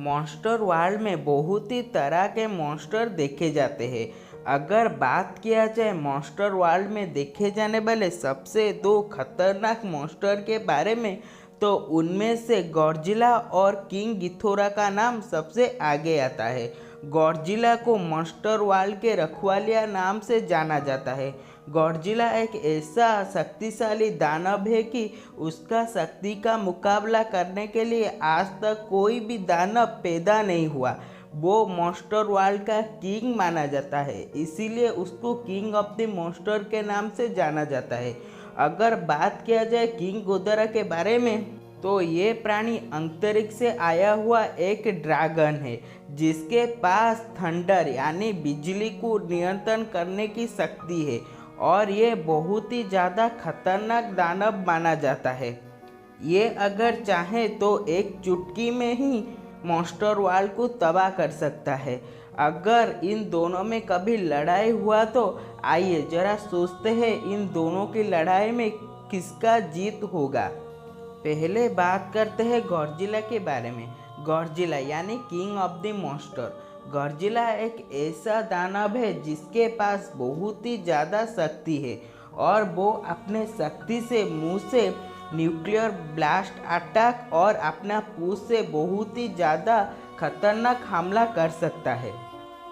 Monster world में बहुत ही तरह के मॉन्स्टर देखे जाते हैं। अगर बात किया जाए मॉन्स्टर वर्ल्ड में देखे जाने वाले सबसे दो खतरनाक मॉन्स्टर के बारे में, तो उनमें से गॉडजिला और किंग गिथोरा का नाम सबसे आगे आता है। गॉडजिला को मॉन्स्टर वर्ल्ड के रखवालिया नाम से जाना जाता है। गॉडजिला एक ऐसा शक्तिशाली दानव है कि उसका शक्ति का मुकाबला करने के लिए आज तक कोई भी दानव पैदा नहीं हुआ। वो मॉन्स्टर वर्ल्ड का किंग माना जाता है, इसीलिए उसको किंग ऑफ द मॉन्स्टर के नाम से जाना जाता है। अगर बात किया जाए किंग गिदोरा के बारे में, तो ये प्राणी अंतरिक्ष से आया हुआ एक ड्रैगन है जिसके पास थंडर यानी बिजली को नियंत्रण करने की शक्ति है और ये बहुत ही ज़्यादा खतरनाक दानव माना जाता है। ये अगर चाहे तो एक चुटकी में ही मॉन्स्टर वर्ल्ड को तबाह कर सकता है। अगर इन दोनों में कभी लड़ाई हुआ तो आइए जरा सोचते हैं इन दोनों की लड़ाई में किसका जीत होगा। पहले बात करते हैं गॉडजिला के बारे में। गॉडजिला यानी king of the monster. Godzilla एक ऐसा दानव है जिसके पास बहुत ही ज़्यादा शक्ति है और वो अपने शक्ति से मुंह से न्यूक्लियर ब्लास्ट अटैक और अपना पूंछ से बहुत ही ज़्यादा खतरनाक हमला कर सकता है।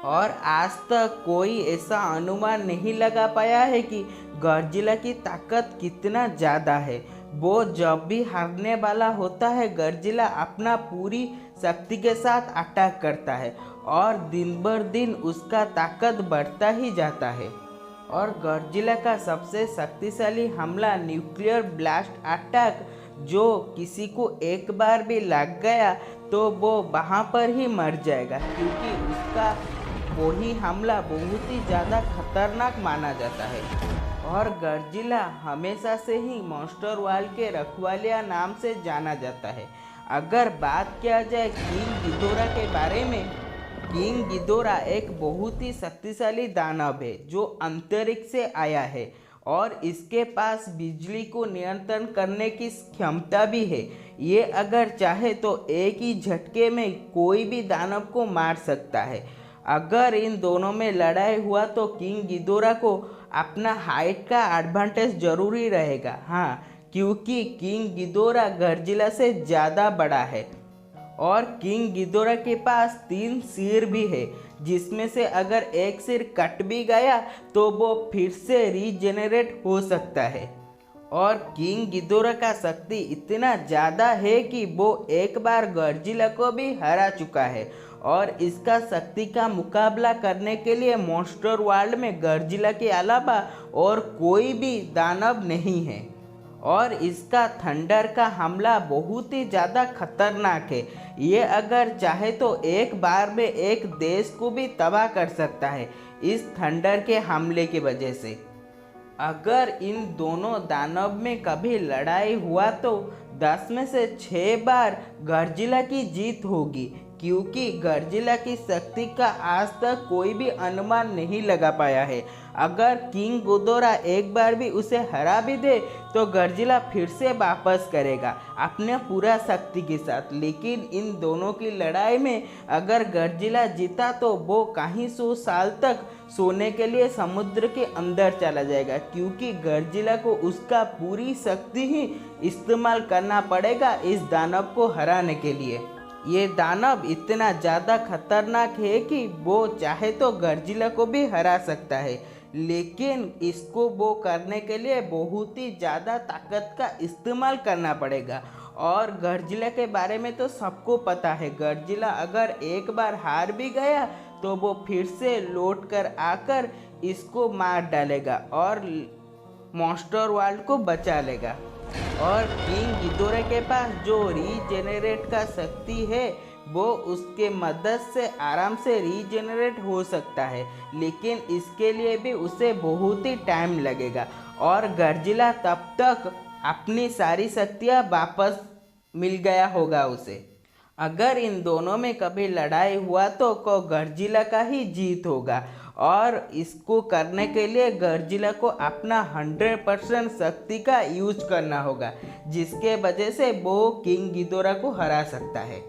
और आज तक कोई ऐसा अनुमान नहीं लगा पाया है कि गॉडजिला की ताकत कितना ज़्यादा है। वो जब भी हारने वाला होता है गॉडजिला अपना पूरी शक्ति के साथ अटैक करता है और दिन बर दिन उसका ताकत बढ़ता ही जाता है। और गॉडजिला का सबसे शक्तिशाली हमला न्यूक्लियर ब्लास्ट अटैक, जो किसी को एक बार भी लग गया तो वो वहाँ पर ही मर जाएगा, क्योंकि उसका वही हमला बहुत ही ज़्यादा खतरनाक माना जाता है। और गॉडजिला हमेशा से ही मॉन्स्टर वर्ल्ड के रखवालिया नाम से जाना जाता है। अगर बात किया जाए किंग गिदोरा के बारे में, किंग गिदोरा एक बहुत ही शक्तिशाली दानव है जो अंतरिक्ष से आया है और इसके पास बिजली को नियंत्रण करने की क्षमता भी है। ये अगर चाहे तो एक ही झटके में कोई भी दानव को मार सकता है। अगर इन दोनों में लड़ाई हुआ तो किंग गिदोरा को अपना हाइट का एडवांटेज जरूरी रहेगा। हाँ, क्योंकि किंग गिदोरा गॉडजिला से ज़्यादा बड़ा है और किंग गिदोरा के पास 3 सिर भी है, जिसमें से अगर एक सिर कट भी गया तो वो फिर से रीजेनरेट हो सकता है। और किंग गिदोरा का शक्ति इतना ज़्यादा है कि वो एक बार गॉडजिला को भी हरा चुका है और इसका शक्ति का मुकाबला करने के लिए मॉन्स्टर वर्ल्ड में गॉडजिला के अलावा और कोई भी दानव नहीं है। और इसका थंडर का हमला बहुत ही ज़्यादा खतरनाक है। ये अगर चाहे तो एक बार में एक देश को भी तबाह कर सकता है इस थंडर के हमले की वजह से। अगर इन दोनों दानव में कभी लड़ाई हुआ तो 10 में से 6 बार गॉडजिला की जीत होगी, क्योंकि गॉडजिला की शक्ति का आज तक कोई भी अनुमान नहीं लगा पाया है। अगर किंग गिदोरा एक बार भी उसे हरा भी दे तो गॉडजिला फिर से वापस करेगा अपने पूरा शक्ति के साथ। लेकिन इन दोनों की लड़ाई में अगर गॉडजिला जीता तो वो कहीं 100 साल तक सोने के लिए समुद्र के अंदर चला जाएगा, क्योंकि गॉडजिला को उसका पूरी शक्ति ही इस्तेमाल करना पड़ेगा इस दानव को हराने के लिए। ये दानव इतना ज़्यादा खतरनाक है कि वो चाहे तो गॉडजिला को भी हरा सकता है, लेकिन इसको वो करने के लिए बहुत ही ज़्यादा ताकत का इस्तेमाल करना पड़ेगा। और गॉडजिला के बारे में तो सबको पता है, गॉडजिला अगर एक बार हार भी गया तो वो फिर से लौट कर आकर इसको मार डालेगा और मॉन्स्टर वर्ल्ड को बचा लेगा। और किंग गिदोरा के पास जो रीजेनरेट का शक्ति है वो उसके मदद से आराम से रीजेनरेट हो सकता है, लेकिन इसके लिए भी उसे बहुत ही टाइम लगेगा और गॉडजिला तब तक अपनी सारी शक्तियाँ वापस मिल गया होगा उसे। अगर इन दोनों में कभी लड़ाई हुआ तो गॉडजिला का ही जीत होगा और इसको करने के लिए गॉडजिला को अपना 100% शक्ति का यूज करना होगा, जिसके वजह से वो किंग गिदोरा को हरा सकता है।